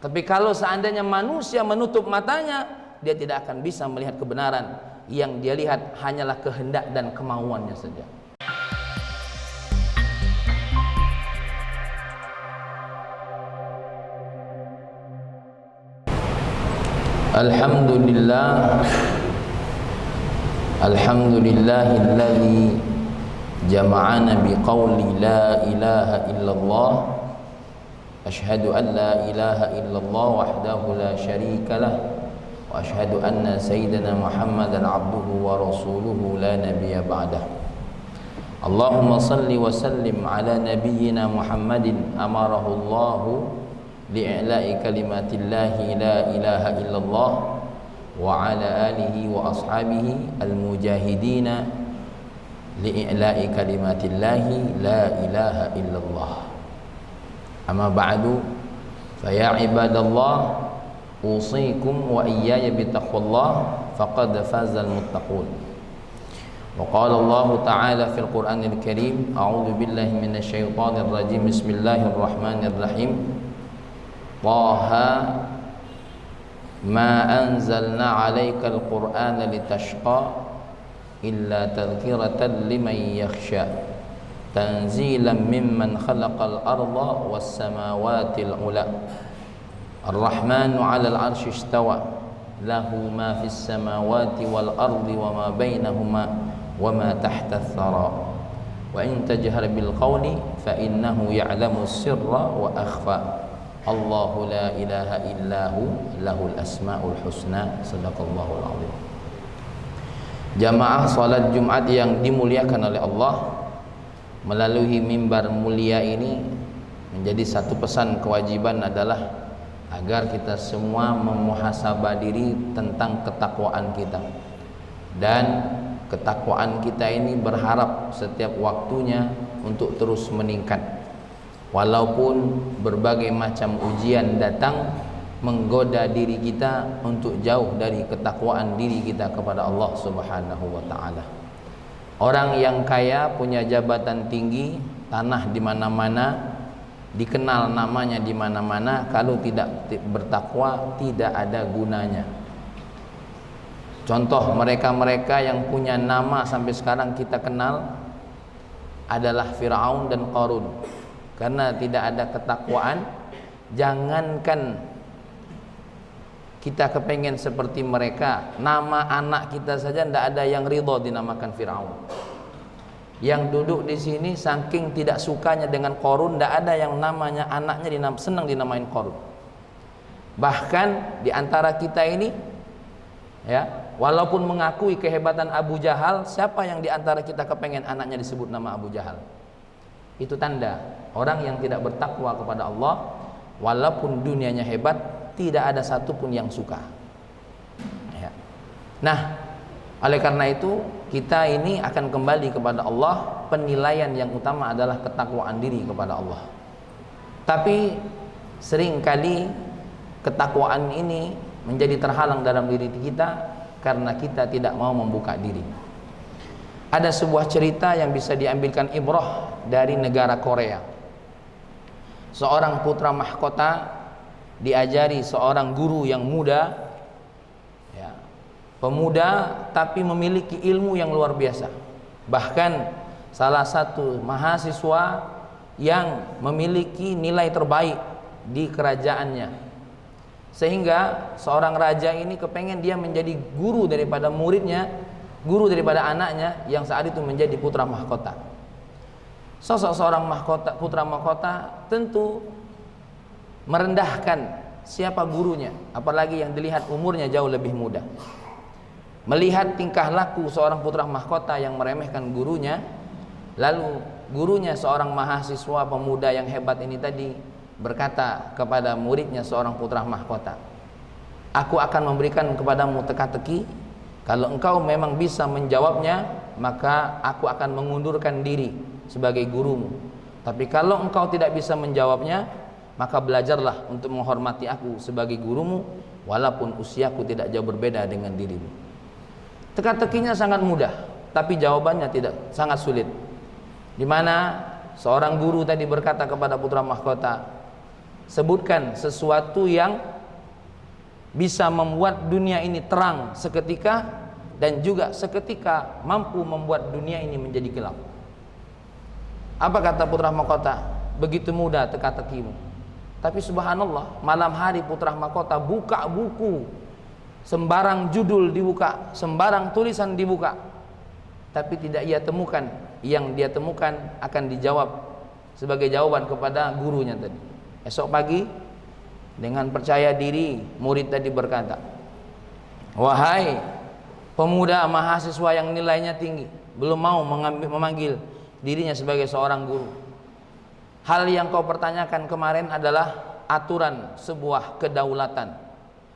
Tapi kalau seandainya manusia menutup matanya, dia tidak akan bisa melihat kebenaran. Yang dia lihat hanyalah kehendak dan kemauannya saja. Alhamdulillah, alhamdulillahilladzi jama'ana biqauli la ilaha illallah. Asyhadu an la ilaha illallah wahdahu la syarika lah, wa asyhadu anna sayyidina Muhammadan abduhu wa rasuluhu la nabiyya ba'dah. Allahumma salli wa sallim ala nabiyyina Muhammadin amarahu Allahu li'ila'i kalimatillahi la ilaha illallah wa ala alihi wa ashabihi al-mujahidina li'ila'i kalimatillahi la ilaha illallah. Amma ba'du, faya ibadallah, usikum wa iyaya bitaqwallah, faqad fazal muttaqun. Wa qala Allah ta'ala fil Qur'anil Karim, a'udzu billahi minasy syaithanir rajim, bismillahirrahmanirrahim. Taha ma anzalna 'alaikal Qur'ana litashqa illa tadhkiratan liman yakhsha tanzilan mimman khalaqal arda was samawati al-ula. Ar-Rahmanu 'alal 'arsy istawa lahu ma fis samawati wal ardi wa ma bainahuma wa ma tahta ath-thara wa in tajhar bil qawli fa innahu ya'lamu sirra wa akhfa. Allahu la ilaha illahu lahul asmaul husna. Sadaqallahul azim. Jamaah salat Jumat yang dimuliakan oleh Allah, melalui mimbar mulia ini menjadi satu pesan kewajiban adalah agar kita semua memuhasabah diri tentang ketakwaan kita. Dan ketakwaan kita ini berharap setiap waktunya untuk terus meningkat. Walaupun berbagai macam ujian datang menggoda diri kita untuk jauh dari ketakwaan diri kita kepada Allah Subhanahu wa taala. Orang yang kaya, punya jabatan tinggi, tanah di mana-mana, dikenal namanya di mana-mana, kalau tidak bertakwa tidak ada gunanya. Contoh mereka-mereka yang punya nama sampai sekarang kita kenal adalah Fir'aun dan Qarun. Karena tidak ada ketakwaan, jangankan kita kepengen seperti mereka, nama anak kita saja tidak ada yang ridho dinamakan Fir'aun. Yang duduk di sini saking tidak sukanya dengan Qarun, tidak ada yang namanya anaknya senang dinamain Qarun. Bahkan di antara kita ini, ya, walaupun mengakui kehebatan Abu Jahal, siapa yang di antara kita kepengen anaknya disebut nama Abu Jahal? Itu tanda orang yang tidak bertakwa kepada Allah, walaupun dunianya hebat, tidak ada satupun yang suka, ya. Nah, oleh karena itu kita ini akan kembali kepada Allah. Penilaian yang utama adalah ketakwaan diri kepada Allah. Tapi seringkali ketakwaan ini menjadi terhalang dalam diri kita karena kita tidak mau membuka diri. Ada sebuah cerita yang bisa diambilkan ibrah dari negara Korea. Seorang putra mahkota diajari seorang guru yang muda, ya, pemuda tapi memiliki ilmu yang luar biasa. Bahkan salah satu mahasiswa yang memiliki nilai terbaik di kerajaannya. Sehingga seorang raja ini kepengen dia menjadi guru daripada muridnya, guru daripada anaknya yang saat itu menjadi putra mahkota. Sosok seorang putra mahkota tentu merendahkan siapa gurunya, apalagi yang dilihat umurnya jauh lebih muda. Melihat tingkah laku seorang putra mahkota yang meremehkan gurunya, lalu gurunya seorang mahasiswa pemuda yang hebat ini tadi berkata kepada muridnya seorang putra mahkota, "Aku akan memberikan kepadamu teka-teki. Kalau engkau memang bisa menjawabnya, maka aku akan mengundurkan diri sebagai gurumu. Tapi kalau engkau tidak bisa menjawabnya, maka belajarlah untuk menghormati aku sebagai gurumu, walaupun usiaku tidak jauh berbeda dengan dirimu." Teka-tekinya sangat mudah, tapi jawabannya tidak, sangat sulit. Di mana seorang guru tadi berkata kepada putra mahkota, Sebutkan sesuatu yang bisa membuat dunia ini terang seketika dan juga seketika mampu membuat dunia ini menjadi gelap. Apa kata putra mahkota? Begitu mudah teka-tekimu. Tapi subhanallah, malam hari putra mahkota buka buku, sembarang judul dibuka, sembarang tulisan dibuka, tapi tidak ia temukan. Yang dia temukan akan dijawab sebagai jawaban kepada gurunya tadi. Esok pagi dengan percaya diri murid tadi berkata, "Wahai pemuda mahasiswa yang nilainya tinggi, belum mau memanggil dirinya sebagai seorang guru. Hal yang kau pertanyakan kemarin adalah aturan sebuah kedaulatan,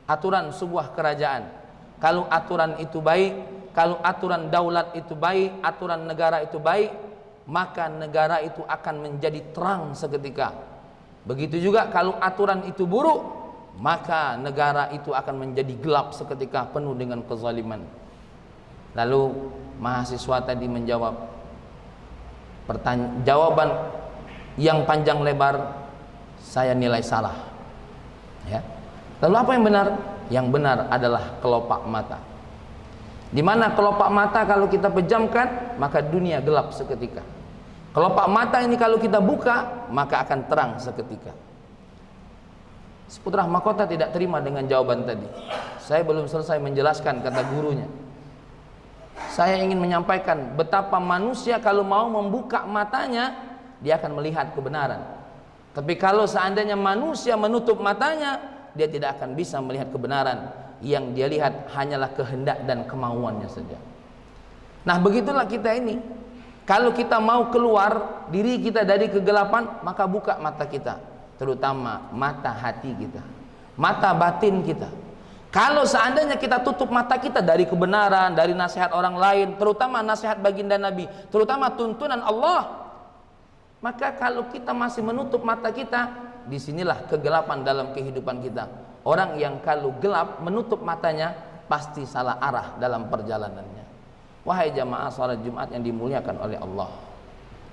aturan sebuah kerajaan. Kalau aturan itu baik, kalau aturan daulat itu baik, aturan negara itu baik, maka negara itu akan menjadi terang seketika. Begitu juga kalau aturan itu buruk, maka negara itu akan menjadi gelap seketika, penuh dengan kezaliman." Lalu mahasiswa tadi menjawab jawaban yang panjang lebar, "Saya nilai salah." Ya. Lalu apa yang benar? Yang benar adalah kelopak mata. Di mana kelopak mata kalau kita pejamkan, maka dunia gelap seketika. Kelopak mata ini kalau kita buka, maka akan terang seketika. Si putra mahkota tidak terima dengan jawaban tadi. "Saya belum selesai menjelaskan," kata gurunya. "Saya ingin menyampaikan betapa manusia kalau mau membuka matanya, dia akan melihat kebenaran. Tapi kalau seandainya manusia menutup matanya, dia tidak akan bisa melihat kebenaran. Yang dia lihat hanyalah kehendak dan kemauannya saja." Nah, begitulah kita ini. Kalau kita mau keluar diri kita dari kegelapan, maka buka mata kita, terutama mata hati kita, mata batin kita. Kalau seandainya kita tutup mata kita dari kebenaran, dari nasihat orang lain, terutama nasihat baginda Nabi, terutama tuntunan Allah, maka kalau kita masih menutup mata kita, disinilah kegelapan dalam kehidupan kita. Orang yang kalau gelap menutup matanya, pasti salah arah dalam perjalanannya. Wahai jamaah salat Jumat yang dimuliakan oleh Allah,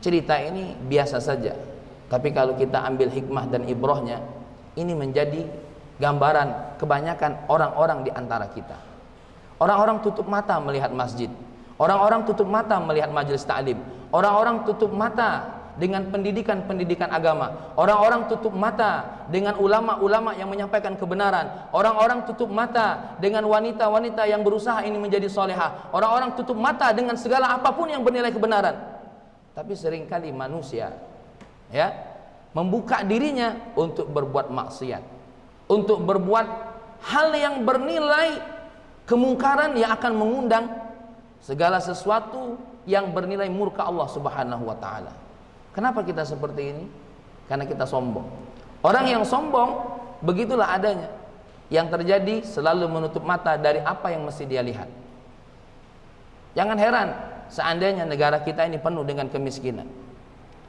cerita ini biasa saja, tapi kalau kita ambil hikmah dan ibrahnya, ini menjadi gambaran kebanyakan orang-orang di antara kita. Orang-orang tutup mata melihat masjid, orang-orang tutup mata melihat majelis ta'lim, orang-orang tutup mata dengan pendidikan-pendidikan agama, orang-orang tutup mata dengan ulama-ulama yang menyampaikan kebenaran, orang-orang tutup mata dengan wanita-wanita yang berusaha ini menjadi solehah, orang-orang tutup mata dengan segala apapun yang bernilai kebenaran. Tapi seringkali manusia ya membuka dirinya untuk berbuat maksiat, untuk berbuat hal yang bernilai kemungkaran yang akan mengundang segala sesuatu yang bernilai murka Allah Subhanahu wa taala. Kenapa kita seperti ini? Karena kita sombong. Orang yang sombong begitulah adanya. Yang terjadi selalu menutup mata dari apa yang mesti dia lihat. Jangan heran seandainya negara kita ini penuh dengan kemiskinan.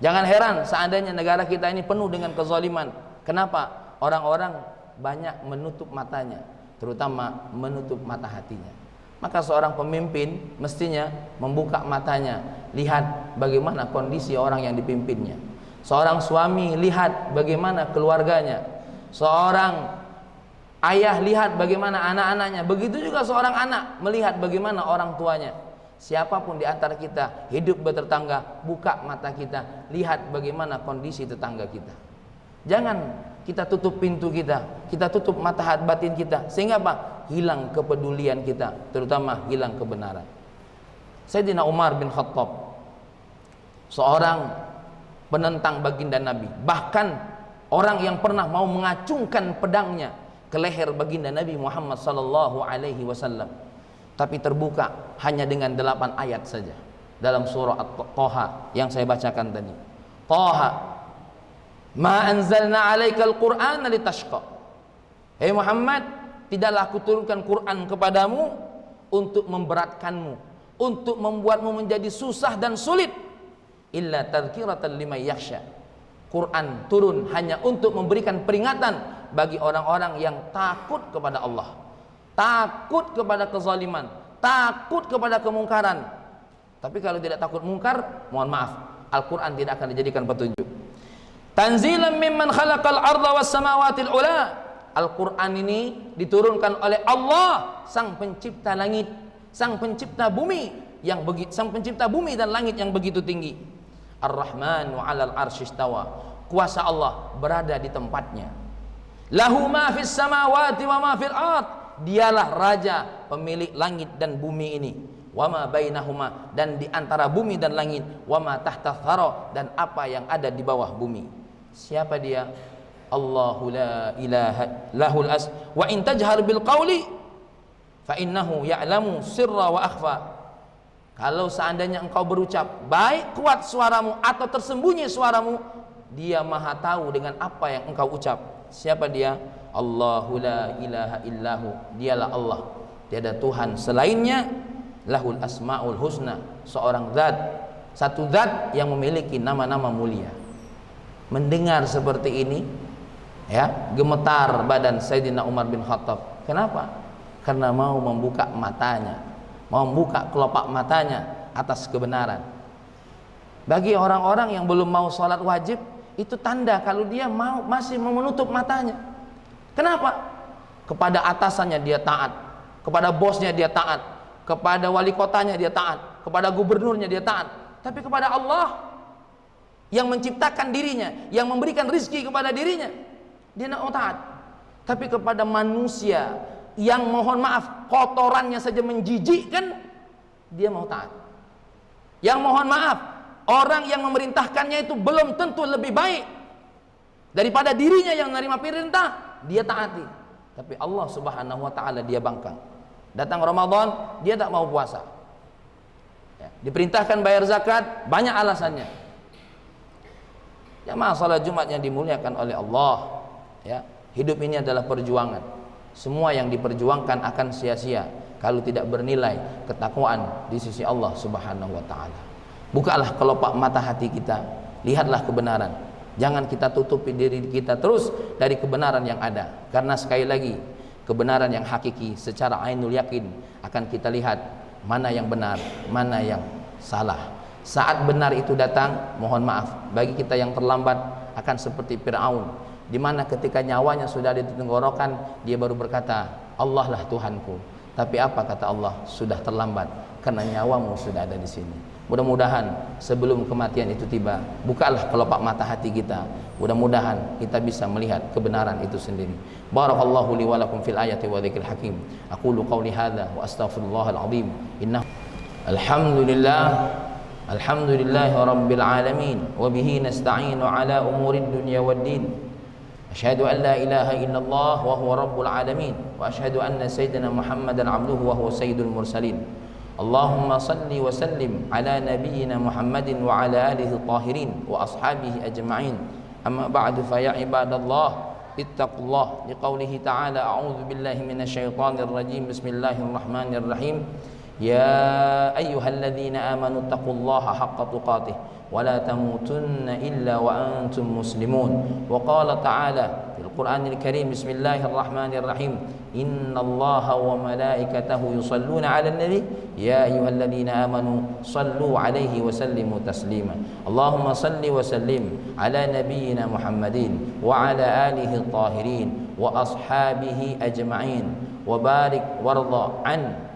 Jangan heran seandainya negara kita ini penuh dengan kezaliman. Kenapa? Orang-orang banyak menutup matanya, terutama menutup mata hatinya. Maka seorang pemimpin mestinya membuka matanya, lihat bagaimana kondisi orang yang dipimpinnya. Seorang suami lihat bagaimana keluarganya. Seorang ayah lihat bagaimana anak-anaknya. Begitu juga seorang anak melihat bagaimana orang tuanya. Siapapun di antara kita hidup bertetangga, buka mata kita, lihat bagaimana kondisi tetangga kita. Jangan kita tutup pintu kita tutup mata hati batin kita, sehingga apa? Hilang kepedulian kita, terutama hilang kebenaran. Sayyidina Umar bin Khattab, seorang penentang baginda Nabi, bahkan orang yang pernah mau mengacungkan pedangnya ke leher baginda Nabi Muhammad sallallahu alaihi wasallam, tapi terbuka hanya dengan 8 ayat saja dalam surah At-Taha yang saya bacakan tadi. Taha, ma anzalna 'alaikal Qur'ana litashqa. Hei Muhammad, tidaklah aku turunkan Quran kepadamu untuk memberatkanmu, untuk membuatmu menjadi susah dan sulit. Illa tadhkiratan liman yakhsha. Quran turun hanya untuk memberikan peringatan bagi orang-orang yang takut kepada Allah, takut kepada kezaliman, takut kepada kemungkaran. Tapi kalau tidak takut mungkar, mohon maaf, Al-Quran tidak akan dijadikan petunjuk. Tanzilan mimman khalaqal arda was samawatil ula. Al-Quran ini diturunkan oleh Allah, sang pencipta langit, sang pencipta bumi sang pencipta bumi dan langit yang begitu tinggi. Ar-Rahmanu 'alal 'arsy istawa. Kuasa Allah berada di tempatnya. Lahu ma fis samawati wa ma fil ard. Dialah raja pemilik langit dan bumi ini. Wa ma bainahuma, dan di antara bumi dan langit. Wa ma tahta thara, dan apa yang ada di bawah bumi. Siapa dia? Allahu la ilaha lahul as wa in tajhar bil qawli fa innahu ya'lamu sirra wa akhfa. Kalau seandainya engkau berucap baik kuat suaramu atau tersembunyi suaramu, dia maha tahu dengan apa yang engkau ucap. Siapa dia? Allahu la ilaha illahu. Dialah Allah, tiada Tuhan selainnya. Lahul asmaul husna, seorang zat, satu zat yang memiliki nama-nama mulia. Mendengar seperti ini, ya, gemetar badan Sayyidina Umar bin Khattab. Kenapa? Karena mau membuka matanya, mau membuka kelopak matanya atas kebenaran. Bagi orang-orang yang belum mau sholat wajib, itu tanda kalau dia masih mau menutup matanya. Kenapa? Kepada atasannya dia taat, kepada bosnya dia taat, kepada wali kotanya dia taat, kepada gubernurnya dia taat. Tapi kepada Allah yang menciptakan dirinya, yang memberikan rizki kepada dirinya, dia tidak mau taat. Tapi kepada manusia yang mohon maaf kotorannya saja menjijikkan, dia mau taat. Yang mohon maaf, orang yang memerintahkannya itu belum tentu lebih baik daripada dirinya yang menerima perintah, dia taati. Tapi Allah Subhanahu wa taala dia bangkang. Datang Ramadan, dia tak mau puasa. Ya, diperintahkan bayar zakat, banyak alasannya. Jamaah salat Jumat yang dimuliakan oleh Allah, ya, hidup ini adalah perjuangan. Semua yang diperjuangkan akan sia-sia kalau tidak bernilai ketakwaan di sisi Allah Subhanahu wa taala. Bukalah kelopak mata hati kita, lihatlah kebenaran. Jangan kita tutupi diri kita terus dari kebenaran yang ada. Karena sekali lagi, kebenaran yang hakiki secara ainul yakin akan kita lihat mana yang benar, mana yang salah. Saat benar itu datang, mohon maaf, bagi kita yang terlambat akan seperti Fir'aun, di mana ketika nyawanya sudah di tenggorokan, dia baru berkata, Allah lah Tuhanku. Tapi apa kata Allah? Sudah terlambat, karena nyawamu sudah ada di sini. Mudah-mudahan sebelum kematian itu tiba, bukalah kelopak mata hati kita. Mudah-mudahan kita bisa melihat kebenaran itu sendiri. Barakallahu li wa lakum fil ayati wa dzikril hakim. Aqulu qawli hadza wa astaghfirullahal azim. Innahu alhamdulillah. Alhamdulillahi rabbil alamin wa bihi nasta'inu ala umurid dunya waddin. Asyhadu an la ilaha illallah wa huwa rabbul alamin wa asyhadu anna sayyidina Muhammadan abduhu wa huwa sayyidul mursalin. Allahumma salli wa sallim ala nabiyyina Muhammadin wa ala alihi tahirin wa ashabihi ajma'in. Amma ba'du fa ya ibadallah ittaqullah liqaulihi ta'ala a'udzu billahi minasyaitonir rajim. Bismillahirrahmanirrahim. Ya ayyuhalladzina amanu taqullaha haqqa tuqatih wa la tamutunna illa wa antum muslimun. Wa qala ta'ala fil Qur'anil Karim, bismillahirrahmanirrahim, innallaha wa malaikatahu yusalluna 'alan nabi ya ayyuhalladzina amanu sallu 'alaihi wa sallimu taslima. Allahumma salli wa sallim ala nabiyyina Muhammadin wa ala alihi tahirin wa ashabihi ajma'in wa barik warda an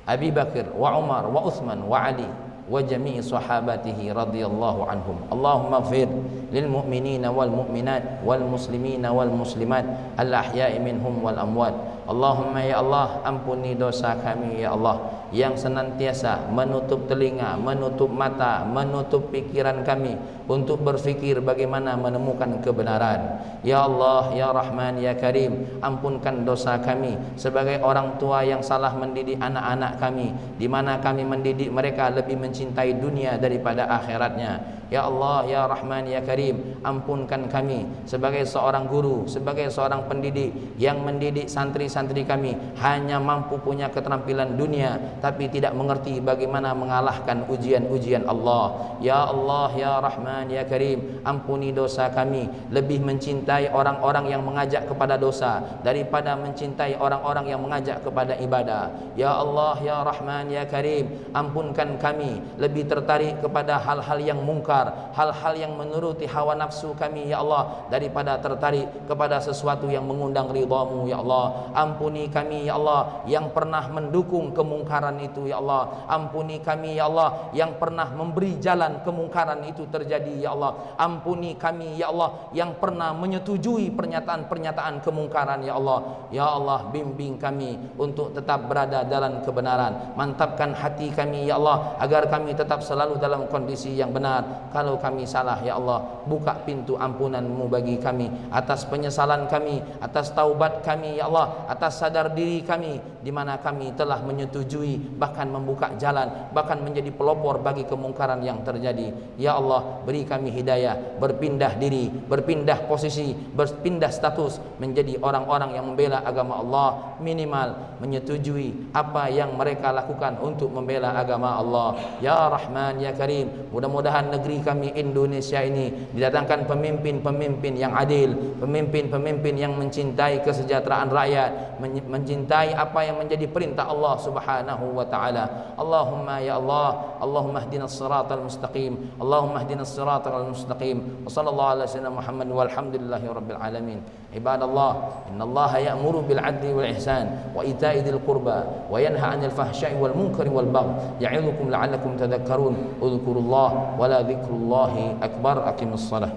Abi Bakr wa Umar wa Uthman wa Ali wa jami'i sahabatihi radhiyallahu anhum. Allahumma ighfir lil mu'minina wal mu'minat wal muslimina wal muslimat al ahya'i minhum wal amwat. Allahumma ya Allah, ampuni dosa kami ya Allah yang senantiasa menutup telinga, menutup mata, menutup pikiran kami untuk berfikir bagaimana menemukan kebenaran. Ya Allah, ya Rahman, ya Karim, ampunkan dosa kami sebagai orang tua yang salah mendidik anak-anak kami, di mana kami mendidik mereka lebih mencintai dunia daripada akhiratnya. Ya Allah, ya Rahman, ya Karim, ampunkan kami sebagai seorang guru, sebagai seorang pendidik yang mendidik santri-santri kami hanya mampu punya keterampilan dunia tapi tidak mengerti bagaimana mengalahkan ujian-ujian Allah. Ya Allah, ya Rahman, ya Karim, ampuni dosa kami, lebih mencintai orang-orang yang mengajak kepada dosa daripada mencintai orang-orang yang mengajak kepada ibadah. Ya Allah, ya Rahman, ya Karim, ampunkan kami lebih tertarik kepada hal-hal yang mungkar, hal-hal yang menuruti mengikuti hawa nafsu kami ya Allah, daripada tertarik kepada sesuatu yang mengundang ridha-Mu ya Allah. Ampuni kami ya Allah yang pernah mendukung kemungkaran itu ya Allah. Ampuni kami ya Allah yang pernah memberi jalan kemungkaran itu terjadi ya Allah. Ampuni kami ya Allah yang pernah menyetujui pernyataan-pernyataan kemungkaran ya Allah. Ya Allah, bimbing kami untuk tetap berada dalam kebenaran. Mantapkan hati kami ya Allah agar kami tetap selalu dalam kondisi yang benar. Kalau kami salah ya Allah, buka pintu ampunan-Mu bagi kami atas penyesalan kami, atas taubat kami ya Allah, atas sadar diri kami di mana kami telah menyetujui, bahkan membuka jalan, bahkan menjadi pelopor bagi kemungkaran yang terjadi. Ya Allah, beri kami hidayah, berpindah diri, berpindah posisi, berpindah status menjadi orang-orang yang membela agama Allah, minimal menyetujui apa yang mereka lakukan untuk membela agama Allah. Ya Rahman ya Karim, mudah-mudahan negeri kami Indonesia ini didatangkan pemimpin-pemimpin yang adil, pemimpin-pemimpin yang mencintai kesejahteraan rakyat, mencintai apa yang menjadi perintah Allah Subhanahu wa taala. Allahumma ya Allah, Allahumma ihdinas siratal mustaqim, Allahumma ihdinas siratal mustaqim. Wa sallallahu ala sayyidina Muhammad walhamdulillahi rabbil alamin. Ibadallah, innallaha ya'muru bil 'adli wal ihsan wa ita'i dzil qurba wa yanha 'anil fahsya'i wal munkari wal baghi ya'idzukum la'allakum tadhakkarun. Udhkurullah wa la dzikrullahi akbar. Aqimus shalah.